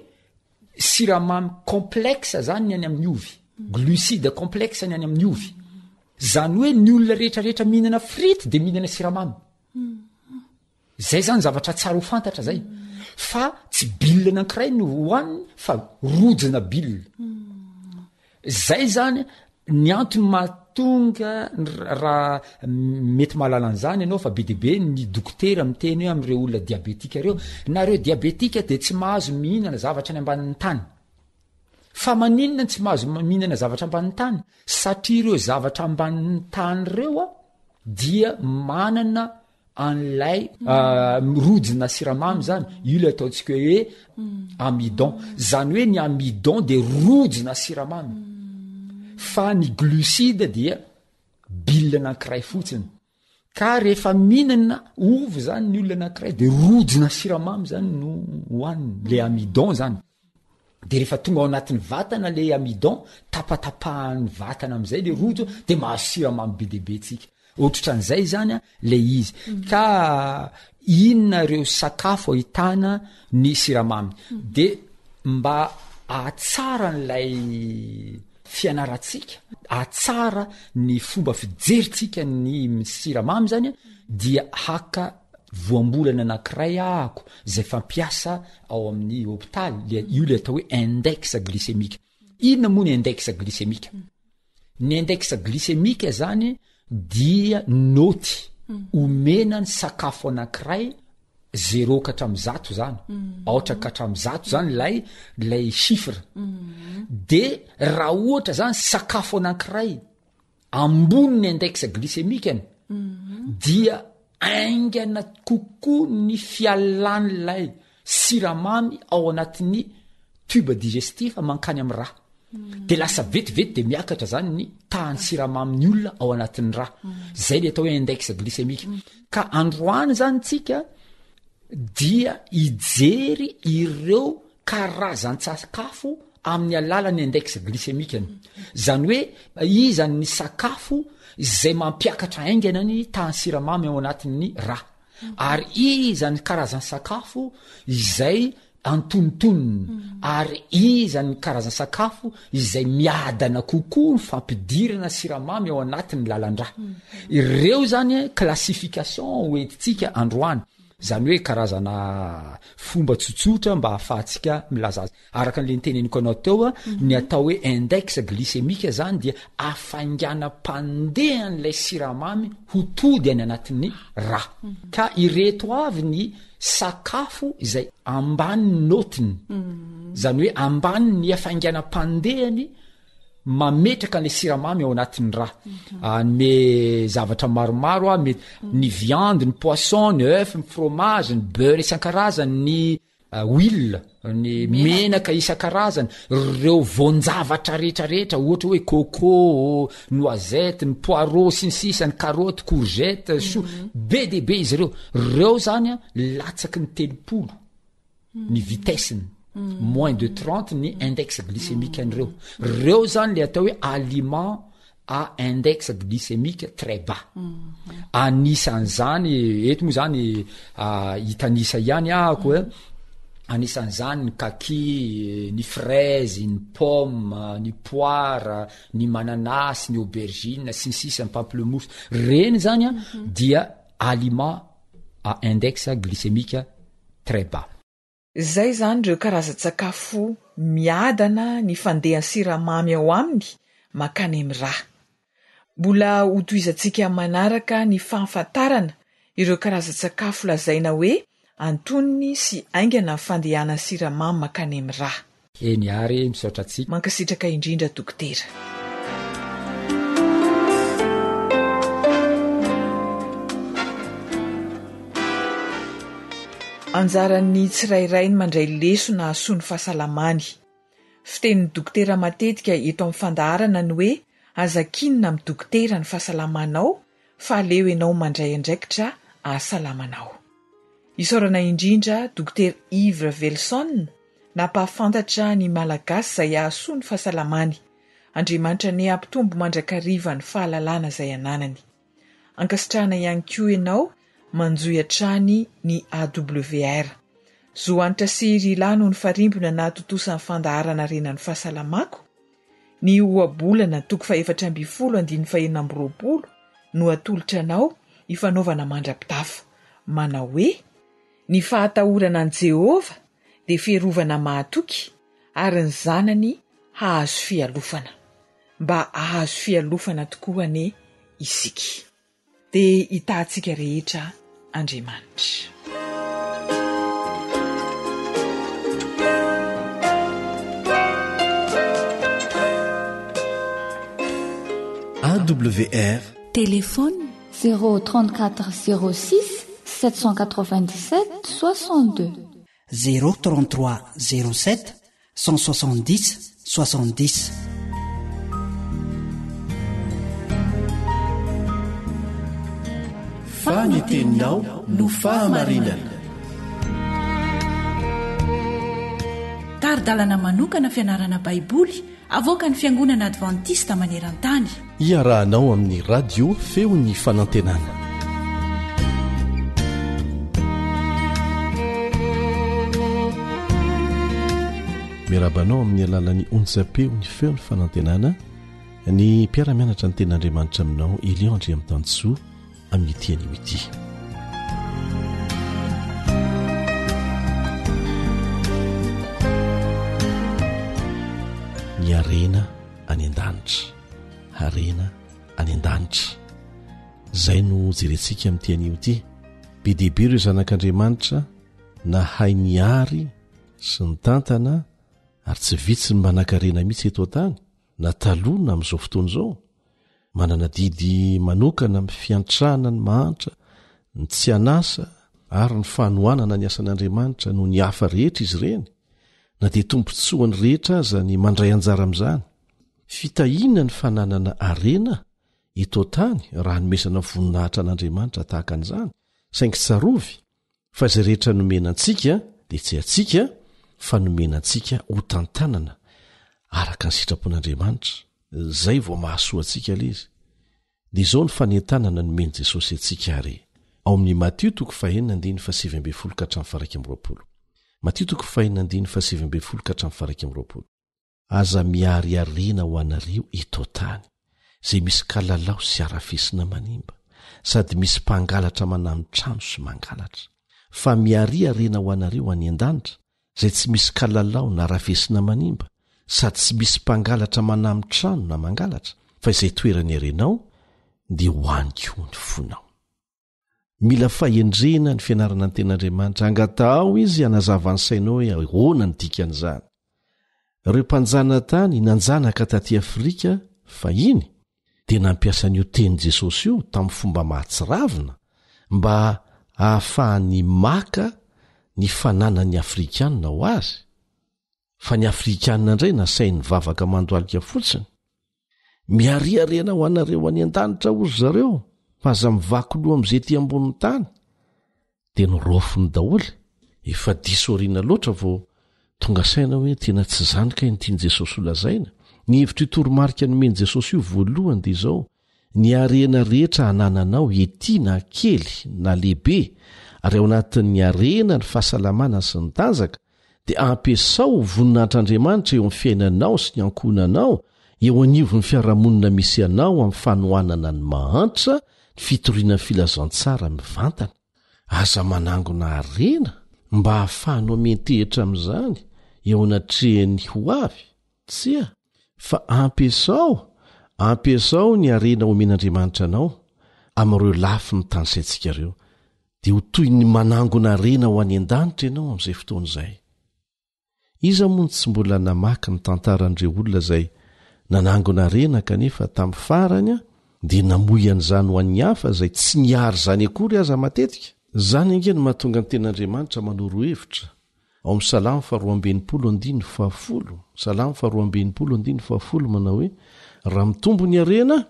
siramamy complexe zany ny any amin'ny ovy glucide complexe ny any amin'ny ovy zany hoe ny olona rehetrarehetra mihinana frity de mihinana siramamy zay zany zavatra tsara ho fantatra zay fa tsy bille anankiray no hoaniny fa rojona bille zay zany ny antony mahatonga raha mety mahalala an'izany ianao fa be de be ny dokotera miteny hoe am'ireo olona diabetika reo nareo diabetika de tsy mahazo mihinana zavatra ny ambanin'ny tany fa maninona tsy mahazo mihinana zavatra ambanin'ny tany satria ireo zavatra ambanin'ny tany reo dia manana an'lay rojina siramamy zany io le ataontsika hoe amidon zany hoe ny amidon de rojina siramamy fa ny glucide dia bile anankiray fotsiny ka rehefa mihinana ovo zany ny olona anankiray de rojina siramamy zany no hoaniny le amidon zany de rehefa tonga ao anatin'ny vatana le amidon tapatapahan'ny vatana am'izay le rojo de mahazo siramamy be deabe tsika ohatran'izay zany a le izy ka inona reo sakafo ahitana ny siramamy de mba atsara n'lay fianaratsika atsara ny fomba fijeritsika ny siramamy zany dia haka voambolana anankiray ahako zay fampiasa ao amin'ny hôpitaly io le atao hoe index glycémique inona moa ny index glycémique ny index glycémique zany dia noty omena ny sakafo anankiray 0 katram-zato zany ohatra katram-zato zany lay chiffre de raha ohatra zany sakafo anankiray ambony ny index glycémique dia aingana kokoa ny fialan'lay siramamy ao anatin'ny tube digestif mankany amin'ny rà de lasa vetivety de miakatra zany ny tahany siramamy olona ao anatin'ny rà zay le atao hoe index glycémique ka androany zany tsika dia ijery ireo karazan-tsakafo amin'ny alalan'ny index glycémique zany hoe izany ny sakafo zay mampiakatra aingana ny tahany siramamy ao anatin'ny rà ary izany karazan-sakafo izay antonontonony ary izany karazan-sakafo izay miadana kokoa ny fampidirana siramamy ao anatin'ny lalan-drà ireo zany classification hoentitsika androany zany hoe karazana fomba tsotsotra mba hahafahantsika milaza azy araka an'le niteneniko anao teo ny atao hoe index glycémique zany dia afaingana mpandehan'lay siramamy ho tody any anatin'ny rà ka ireto avy ny sakafo izay ambaniny notiny zany hoe ambaniny ny afaingana mpandehany mametraka an'le siramamy ao anatin'ny rà me zavatra maromaro a mety ny viande ny poisson ny œuf ny fromage ny beurre isan-karazany ny huile ny menaka isan-karazany reo voanjavatra rehetrarehetra ohatra hoe coco noisette ny poireau sy ny sisa ny carotte courgette chou be deabe izy reo zany a latsaky ny 30 ny vitesseny moins de 30 ny index glycémique an'reo zany le atao hoe aliment à index glycémique très bas anisan'zany eto moa zany hitanisa ihany ahako anisan'zany ny kaki ny fraise ny pomme ny poire ny mananasy ny aubergine sy ny sisa ny pamplemousse reny zany dia aliment à index glycémique très bas zay zany reo karazan-tsakafo miadana ny fandehan'ny siramamy ao aminy makany amin'ny rà mbola hotoizantsika manaraka ny fahafantarana ireo karazan-tsakafo lazaina hoe antonony sy aingana ny fandehanany siramamy makany amin'ny rà eny ary misaotra atsika mankasitraka indrindra dokotera anjaran'ny tsirairay ny mandray leso na hasoa ny fahasalamany fitenin'ny dokotera matetika eto amin'ny fandaharana ny hoe azakinina amin'ny dokotera ny fahasalamanao fa aleo ianao mandray andraikitra ahasalamanao isaorana indrindra dokotera Ivre Velson nampahafantatra ny malagasy izay ahasoa ny fahasalamany andriamanitra ny ampitombo mandrakariva ny fahalalana izay ananany ankasitrahana ihany koa ianao manjoy hatrany ny AWR zoanitra siry ilano ny farimbona na totosan'ny fandaharana renan'ny fahasalamako ny oabolana 720 no atolotra anao ifanaovana mandrapitafa manao hoe ny fahatahorana an' Jehova dia fierovana mahatoky ary ny zanany hahazo fialofana mba hahazo fialofana tokoa ane isika dia hitantsika rehetra Andriamanitra. AWR telefôny 034 06 797 62 033 07 170 70. Faneteninao no fahamarinana. Taridalana manokana fianarana baiboly avoaka ny Fiangonana Advantista maneran-tany. Iarahanao amin'ny radio feon'ny fanantenana. Miarabanao amin'ny alalan'ny onjapeo ny feon'ny fanantenana ny mpiara-mianatra ny ten'Andriamanitra aminao Elion Andri amin'ny Tansoa amin'ny tiany ity. Ny harena any an-danitra, harena any an-danitra. Zay no jerentsika amin'ny tiany ity. Be dehibe ireo zanak'Andriamanitra nahay niary sy ny tantana ary tsy vitsy ny manan-karena mihitsy eto an-tany na talona amin'izao fotoana izao. Manana didy manokana amin'ny fiantrahana ny mahantra, ny tsy anasa ary ny fanohanana ny asan'Andriamanitra no ny hafa rehetra izy ireny, na dia tompontsoany rehetra aza ny mandray anjara amin'izany. Fitahiana ny fananana harena eto an-tany raha nomesana voninahitra an'Andriamanitra tahaka an'izany, saingy tsarovy fa izay rehetra nomena antsika dia tsy atsika fa nomena antsika ho tantanana araka ny sitrapon'Andriamanitra. Zay vao mahasoa antsika le izy. Dia izao ny fanentanana nomeny Jesosy antsika are. Ao amin'ny Matthieu 4:7-20. Matthieu 4:7-20. Aza miary harena ho anareo eto an-tany, izay misy kalalao sy arafesina manimba, sady misy mpangalatra manamon-trano sy mangalatra. Fa miary harena ho anareo any an-danitra, izay tsy misy kalalao na arafesina manimba, sady tsy misy mpangalatra manamon-trano na mangalatra, fa izay toerany harenao dia ho any koa ny fonao. Mila fahendrena ny fianarana ny ten'Andriamanitra, angatao izy hanazava ny sainao hoe ahoana ny dikan'izany. Ireo mpanjana tany nanjanaka taty Afrika fahiny dia nampiasa an'io teny Jesosy io tamin'ny fomba mahatsiravina mba ahafahany maka ny fananany Afrikanina ho azy. Fa ny Afrikanina indray nasainy vavaka mandoalika fotsiny. Miariarena ho anareo any an-danitra ozy zareo, fa aza mivakoloha amin'izay ety ambonin'ny tany. Dia nirofony daholy, efa diso oriana loatra vao tonga saina hoe tena tsy zanika ny tiany Jesosy holazaina. Ny hevitra toromarika nomeny Jesosy io voalohany dia izao: ny harena rehetra hanananao ety na kely na lehibe, ary ao anatin'ny harena ny fahasalamana sy ny tanjaka, dia ampiasao voninahitr'Andriamanitra eo amin'ny fiainanao sy ny ankonanao, eo anivon'ny fiarahamonina misy anao amin'ny fanohanana ny mahantra, ny fitoriana ny filazantsara mivantana. Aza manangona harena mba hahafahanao mentehitra amin'izany eo anatrehany ho avy, tsia, fa ampiasao ny harena omen'Andriamanitra anao amin'ireo lafy ny tanysaintsika ireo, dia ho toy ny manangona harena ho any an-danitra ianao amin'izay fotoana izay. Iza moa tsy mbola namaky ny tantaran'ireo olona izay nanangona harena kanefa tamin'ny farany dia namoy an'izany ho an'ny hafa izay tsy niary zany akory aza matetika. Zany ange no mahatonga ny ten'Andriamanitra manoro hevitra ao amin'ny Salamo 4:20 manao hoe: raha mitombo ny harena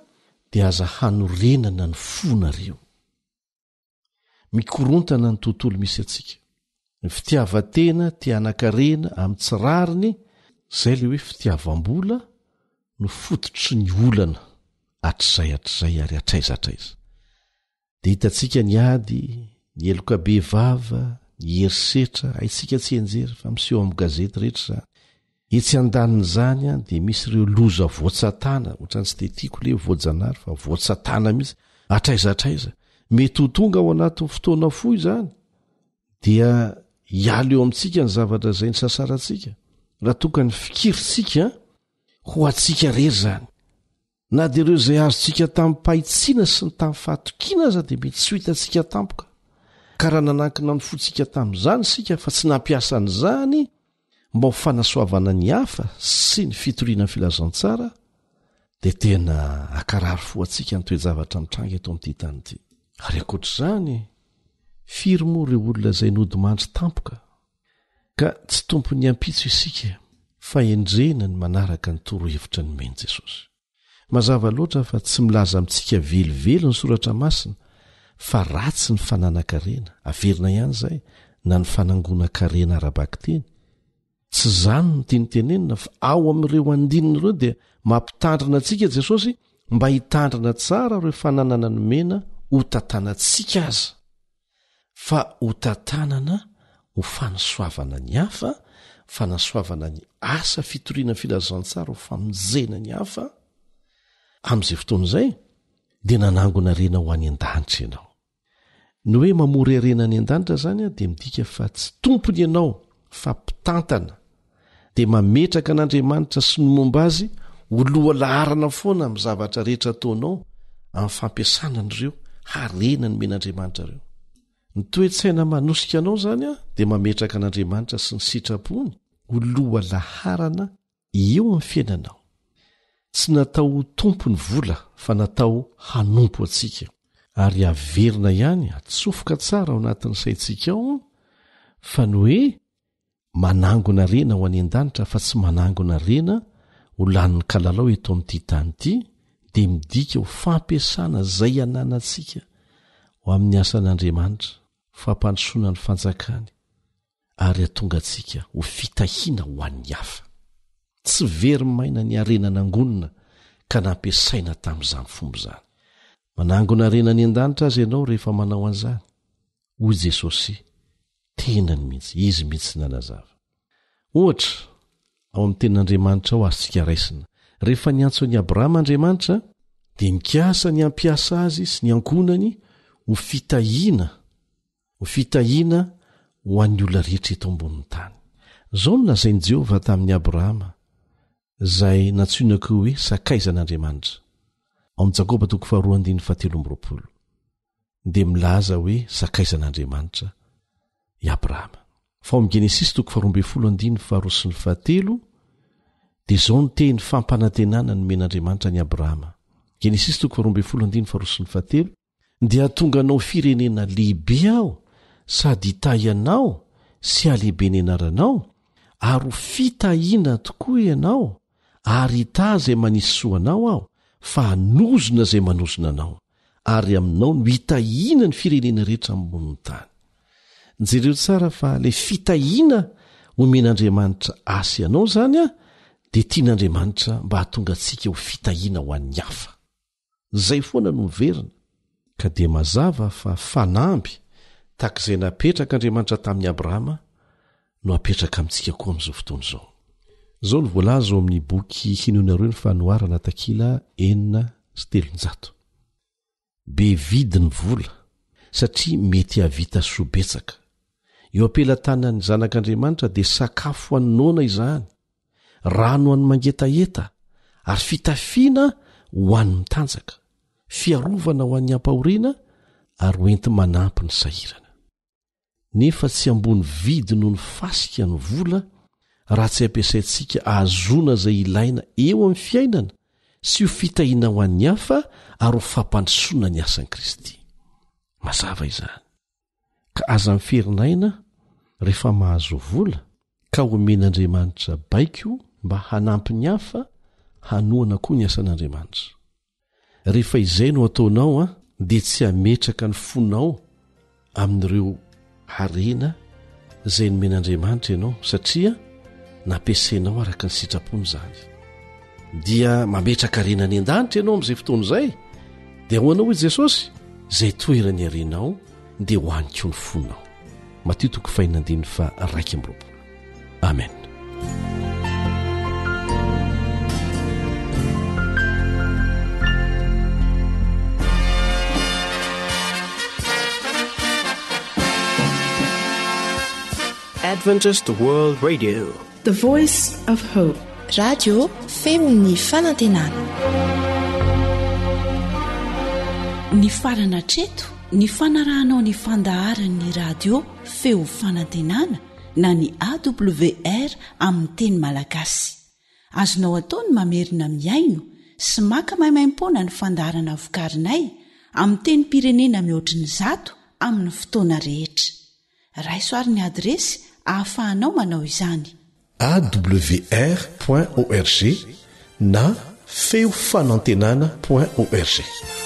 dia aza hanorenana ny fonareo. Mikorontana ny tontolo misy atsika. Ny fitiavan-tena tia hanan-karena amin'ny tsirariny, izay le hoe fitiavam-bola no fototry ny olana hatr'izay ary hatraizatraiza. Dia hitantsika ny ady, ny elokabe vava, ny herisetra haitsika tsy enjery fa miseho amin'ny gazety rehetra zany. Etsy andanin'izany dia misy ireo loza voatsatana, ohatrany tsy dia tiako le voajanary fa voatsatana mihitsy hatraizatraiza. Mety ho tonga ao anatin'ny fotoana fohy izany dia hiala eo amintsika ny zavatra izay ny sasarantsika, raha tokany fikiritsika ho atsika rery zany. Na dia ireo izay azontsika tamin'ny pahitsiana sy ny tamin'ny fahatokiana aza dia mety tsy ho hitantsika tampoka. Ka raha nanankina ny fotsika tamin'izany isika fa tsy nampiasa an'izany mba ho fanasoavana ny hafa sy ny fitoriana ny filazantsara, dia tena akarary fo antsika ny toejavatra mitranga eto amin'ity tany ity. Ary ankoatr'izany, firy moa ireo olona izay nodimandry tampoka ka tsy tompony ampitso isika fa endrena ny manaraka ny torohevitra ny meny Jesosy. Mazava loatra fa tsy milaza amintsika velively ny soratra masina fa ratsy ny fananakarena, averina ihany izay na ny fanangonan-karena ara-baky teny. Tsy izany no tianytenenina fa ao amin'ireo andininy ireo dia mampitandrina antsika Jesosy mba hitandrina tsara ireo fananana ny mena ho tantanantsika aza, fa ho tantanana ho fanasoavana ny hafa, fanasoavana ny asa fitoriana filazantsara ho famonjena ny hafa. Amin'izay fotoana izay dia nanangona rena ho any an-danitra ianao. Ny hoe mamory rena any an-danitra izany dia midika fa tsy tompony ianao fa mpitantana, dia mametraka an'Andriamanitra sy ny momba azy ho loha laharana foana amin'ny zavatra rehetra ataonao amin'ny fampiasana an'ireo harena ny men'Andriamanitra ireo. Ny toe-tsaina manosika anao izany dia mametraka an'Andriamanitra sy ny sitrapony ho loha laharana eo amin'ny fiainanao. Tsy natao ho tompony vola fa natao hanompo antsika, ary averina ihany atsofoka tsara ao anatin'ny saintsika ao fa ny hoe manangona rena ho any an-danitra fa tsy manangona rena ho lanin'ny kalalao eto amin'ity tany ity, dia midika ho fampiasana izay ananantsika ho amin'ny asan'Andriamanitra, fampandrosoana ny fanjakany, ary atonga antsika ho fitahiana ho an'ny hafa. Tsy very maina ny arena nangonina ka nampiasaina tamin'izany fomba izany. Manangona rena ny an-danitra azy ianao rehefa manao an'izany. Hoy Jesosy, tenany mihitsy, izy mihitsy nanazava. Ohatra, ao amin'ny tenin'Andriamanitra ao azontsika raisina. Rehefa niantso an'i Abrahama Andriamanitra, dia mikasa ny ampiasa azy sy ny ankonany ho fitahiana ho an'ny olona rehetra eto ambonin'ny tany. Izao no lazain'i Jehovah tamin'ny Abrahama, izay natsoinako hoe sakaizan'Andriamanitra. Ao amin'ny Jakoba 2:17 dia milaza hoe sakaizan'Andriamanitra i Abrahama. Fa ao amin'ny Genesis 12:17 dia izao no teny fampanantenana ny men'Andriamanitra ny Abrahama. Genesis 12:17 dia atonga anao firenena lehibe aho, sady hitahianao sy halehibe ny anaranao, ary ho fitahiana tokoa ianao, ary hita izay manisy soanao aho, fa hanozona izay manozona anao, ary aminao no hitahiana ny firenena rehetra ambonin'ny tany. Jereo tsara fa ilay fitahiana omen'Andriamanitra asa ianao izany dia tian'Andriamanitra mba hatonga antsika ho fitahiana ho an'ny hafa. Izay foana no miverina, ka dia mazava fa fanamby takizay napetraka Andriamanitra tamin'ny Abrahama no apetraka amintsika koa amin'izao fotoana izao. Izao no voalaza ao amin'ny boky Hinoanareo ny Fanoharana takila 4:300. Be vidi ny vola satria mety havita sobetsaka. Eo ampelantanan'ny zanak'Andriamanitra dia sakafo anoana izany, rano an'ny mangetaheta, ary fitafiana ho an'ny mitanjaka, fiarovana ho an'ny ampahoriana, ary hoenti manampy ny sahirana. Nefa tsy ambony vidi noho ny fasika ny vola raha tsy ampiasaintsika ahazona izay ilaina eo amin'ny fiainana sy ho fitahiana ho an'ny hafa, ary ho fampandrosoana ny asan'i Kristy. Mazava izany. Ka aza miferinayna rehefa mahazo vola ka omen'Andriamanitra baiko mba hanampy ny hafa, hanoana koa ny asan'Andriamanitra. Rehefa izay no ataonao dia tsy hametraka ny fonao amin'ireo harena izay nomen'Andriamanitra ianao, satria nampiasainao araka ny sitrapony izany. Dia mametraka harena ny an-danitra ianao amin'izay fotoana izay, dia hoanao hoy Jesosy, izay toerany harenao dia ho aniko ny fonao. Matthieu 5:2. Amen. Adventist World Radio, The Voice of Hope. Radio feony fanantenana. Ny farana treto, ny fanarahanao ny fandaharan'ny radio feo fanantenana na ny AWR amin'ny teny malagasy. Azonao atao ny mamerina miaino sy maka mahimaimpona ny fandaharana vokarinay amin'ny teny pirenena mihoatriny 100 amin'ny fotoana rehetra. Raisoaryn'ny adresy ahafahanao manao izany: awr.org na feo fanantenana.org.